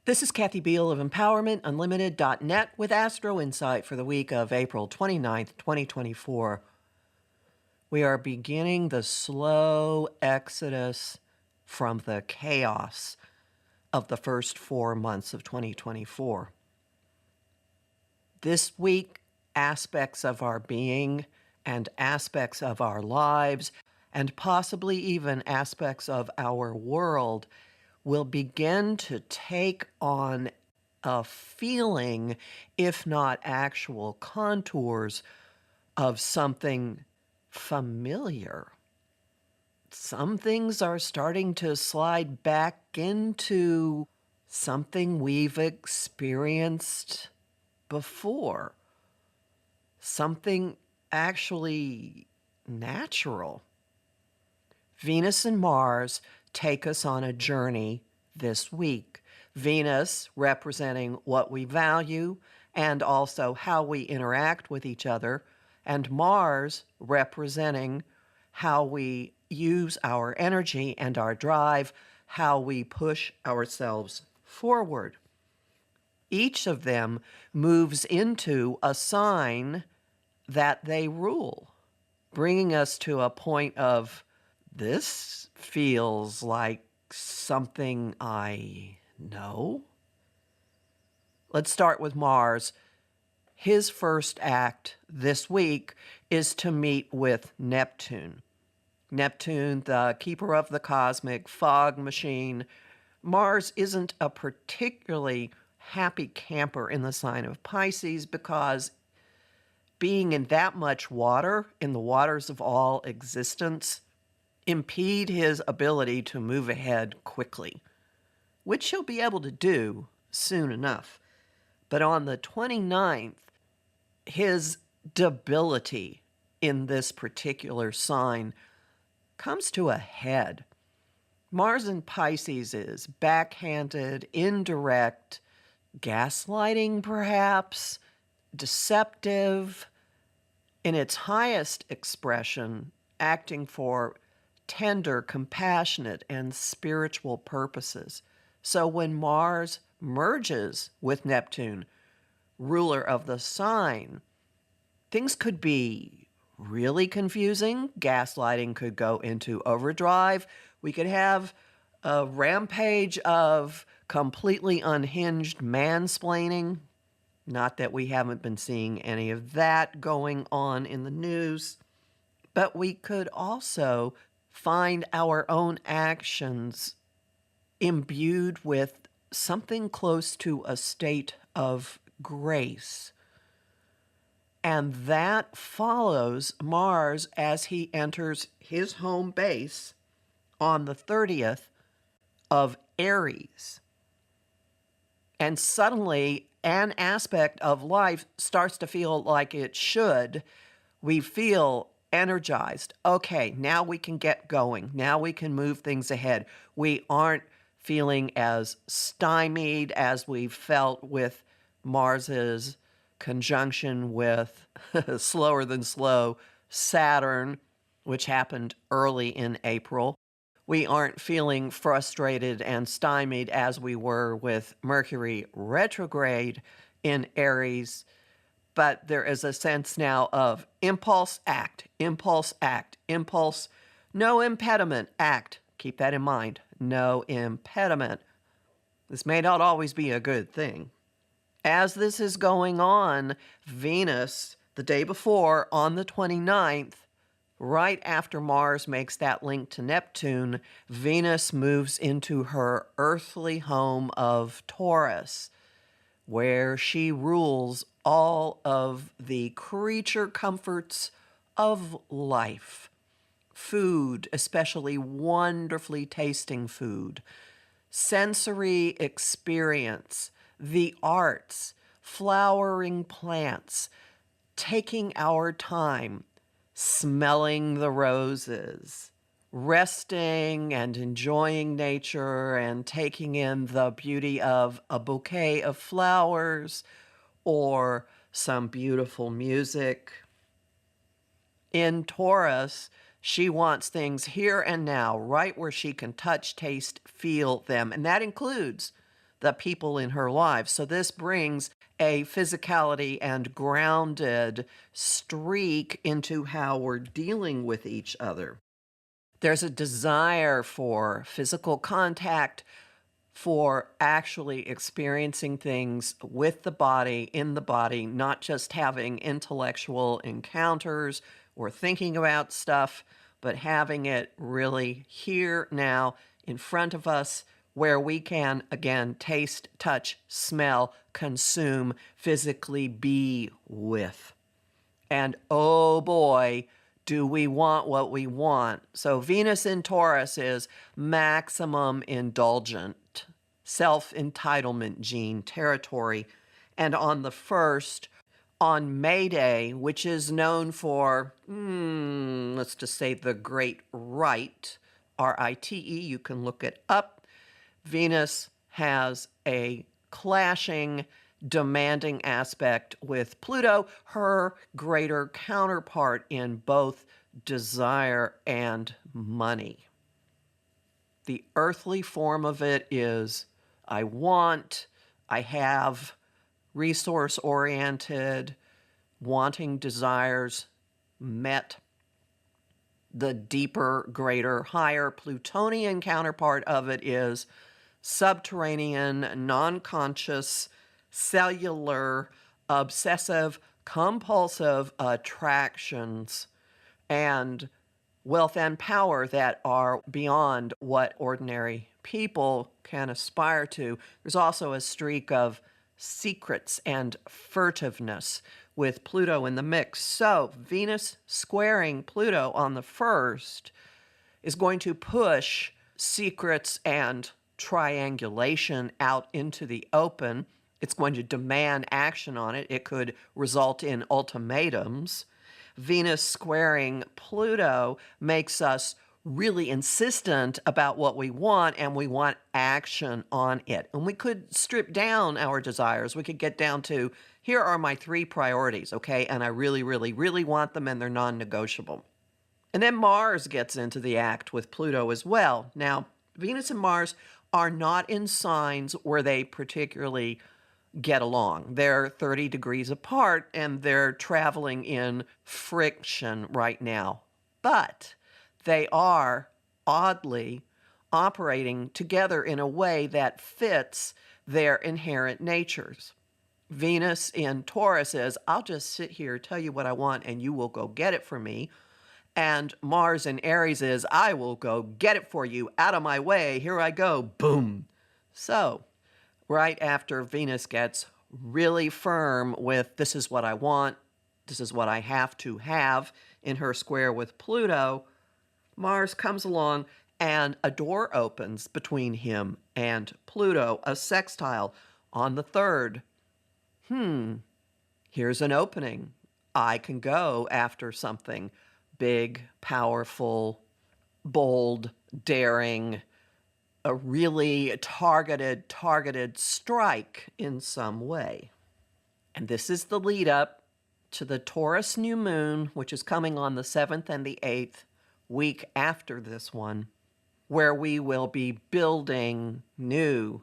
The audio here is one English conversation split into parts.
This is Kathy Biehl of EmpowermentUnlimited.net with Astro-Insight for the week of April 29th, 2024. We are beginning the slow exodus from the chaos of the first 4 months of 2024. This week, aspects of our being and aspects of our lives and possibly even aspects of our world will begin to take on a feeling, if not actual contours, of something familiar. Some things are starting to slide back into something we've experienced before, something actually natural. Venus and Mars take us on a journey this week. Venus representing what we value and also how we interact with each other, and Mars representing how we use our energy and our drive, how we push ourselves forward. Each of them moves into a sign that they rule, bringing us to a point of, this feels like something I know. Let's start with Mars. His first act this week is to meet with Neptune. Neptune, the keeper of the cosmic fog machine. Mars isn't a particularly happy camper in the sign of Pisces because being in that much water, in the waters of all existence, impede his ability to move ahead quickly, which he'll be able to do soon enough. But on the 29th, his debility in this particular sign comes to a head. Mars in Pisces is backhanded, indirect, gaslighting perhaps, deceptive, in its highest expression, acting for tender, compassionate, and spiritual purposes. So when Mars merges with Neptune, ruler of the sign, things could be really confusing. Gaslighting could go into overdrive. We could have a rampage of completely unhinged mansplaining. Not that we haven't been seeing any of that going on in the news, but we could also find our own actions imbued with something close to a state of grace. And that follows Mars as he enters his home base on the 30th of Aries. And suddenly, an aspect of life starts to feel like it should. We feel energized. Okay, now we can get going. Now we can move things ahead. We aren't feeling as stymied as we felt with Mars's conjunction with slower than slow Saturn, which happened early in April. We aren't feeling frustrated and stymied as we were with Mercury retrograde in Aries, but there is a sense now of impulse, act, impulse, act, impulse, no impediment, act. Keep that in mind, no impediment. This may not always be a good thing. As this is going on, Venus, the day before, on the 29th, right after Mars makes that link to Neptune, Venus moves into her earthly home of Taurus, where she rules all of the creature comforts of life. Food, especially wonderfully tasting food. Sensory experience, the arts, flowering plants, taking our time, smelling the roses, resting and enjoying nature and taking in the beauty of a bouquet of flowers or some beautiful music. In Taurus, she wants things here and now, right where she can touch, taste, feel them. And that includes the people in her lives. So this brings a physicality and grounded streak into how we're dealing with each other. There's a desire for physical contact, for actually experiencing things with the body, in the body, not just having intellectual encounters or thinking about stuff, but having it really here, now, in front of us, where we can, again, taste, touch, smell, consume, physically be with. And oh boy, do we want what we want. So Venus in Taurus is maximum indulgent, self-entitlement gene territory. And on the 1st, on May Day, which is known for, let's just say the Great Rite, R-I-T-E, you can look it up. Venus has a clashing, demanding aspect with Pluto, her greater counterpart in both desire and money. The earthly form of it is I want, I have, resource-oriented, wanting desires met. The deeper, greater, higher Plutonian counterpart of it is subterranean, non-conscious, cellular, obsessive, compulsive attractions and wealth and power that are beyond what ordinary people can aspire to. There's also a streak of secrets and furtiveness with Pluto in the mix. So Venus squaring Pluto on the 1st is going to push secrets and triangulation out into the open. It's going to demand action on it. It could result in ultimatums. Venus squaring Pluto makes us really insistent about what we want, and we want action on it. And we could strip down our desires. We could get down to, here are my 3 priorities, okay? And I really, really, really want them, and they're non-negotiable. And then Mars gets into the act with Pluto as well. Now, Venus and Mars are not in signs where they particularly get along. They're 30 degrees apart, and they're traveling in friction right now. But they are, oddly, operating together in a way that fits their inherent natures. Venus in Taurus is, I'll just sit here, tell you what I want, and you will go get it for me. And Mars in Aries is, I will go get it for you, out of my way, here I go, boom. So, right after Venus gets really firm with, this is what I want, this is what I have to have, in her square with Pluto, Mars comes along and a door opens between him and Pluto, a sextile on the 3rd. Here's an opening. I can go after something big, powerful, bold, daring, a really targeted strike in some way. And this is the lead up to the Taurus new moon, which is coming on the 7th and the 8th, week after this one, where we will be building new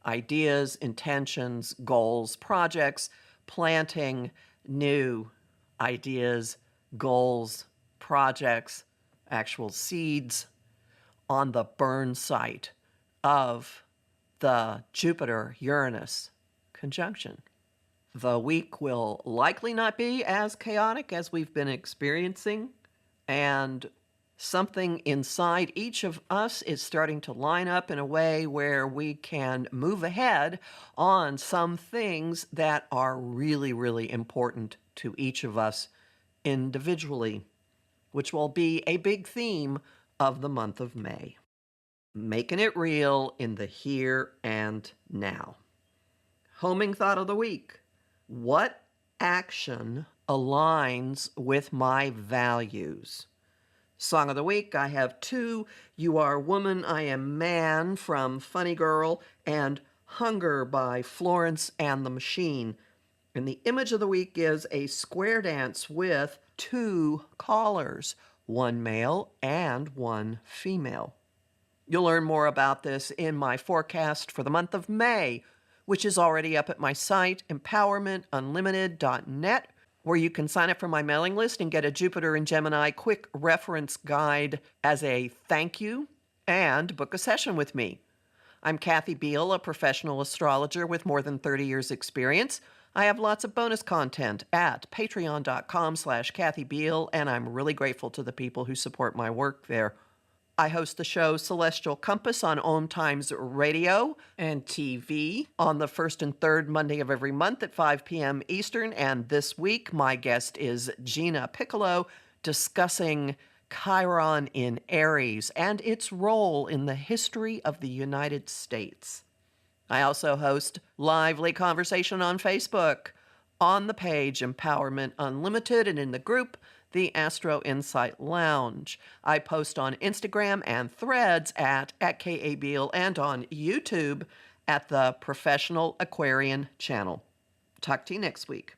ideas, intentions, goals, projects, planting new ideas, goals, projects, actual seeds on the burn site of the Jupiter-Uranus conjunction. The week will likely not be as chaotic as we've been experiencing, and something inside each of us is starting to line up in a way where we can move ahead on some things that are really, really important to each of us individually, which will be a big theme of the month of May. Making it real in the here and now. Homing thought of the week. What action aligns with my values? Song of the week, I have 2. You Are Woman, I Am Man from Funny Girl, and Hunger by Florence and the Machine. And the image of the week is a square dance with 2 callers, 1 male and 1 female. You'll learn more about this in my forecast for the month of May, which is already up at my site, empowermentunlimited.net, where you can sign up for my mailing list and get a Jupiter and Gemini quick reference guide as a thank you and book a session with me. I'm Kathy Biehl, a professional astrologer with more than 30 years' experience. I have lots of bonus content at patreon.com/Kathy Biehl, and I'm really grateful to the people who support my work there. I host the show Celestial Compass on Om Times Radio and TV on the first and third Monday of every month at 5 p.m. Eastern. And this week, my guest is GINA PICCALO discussing CHIRON in Aries and its role in the history of the United States. I also host lively conversation on Facebook, on the page Empowerment Unlimited, and in the group the Astro-Insight Lounge. I post on Instagram and Threads at K.A. Biehl and on YouTube at the Professional Aquarian channel. Talk to you next week.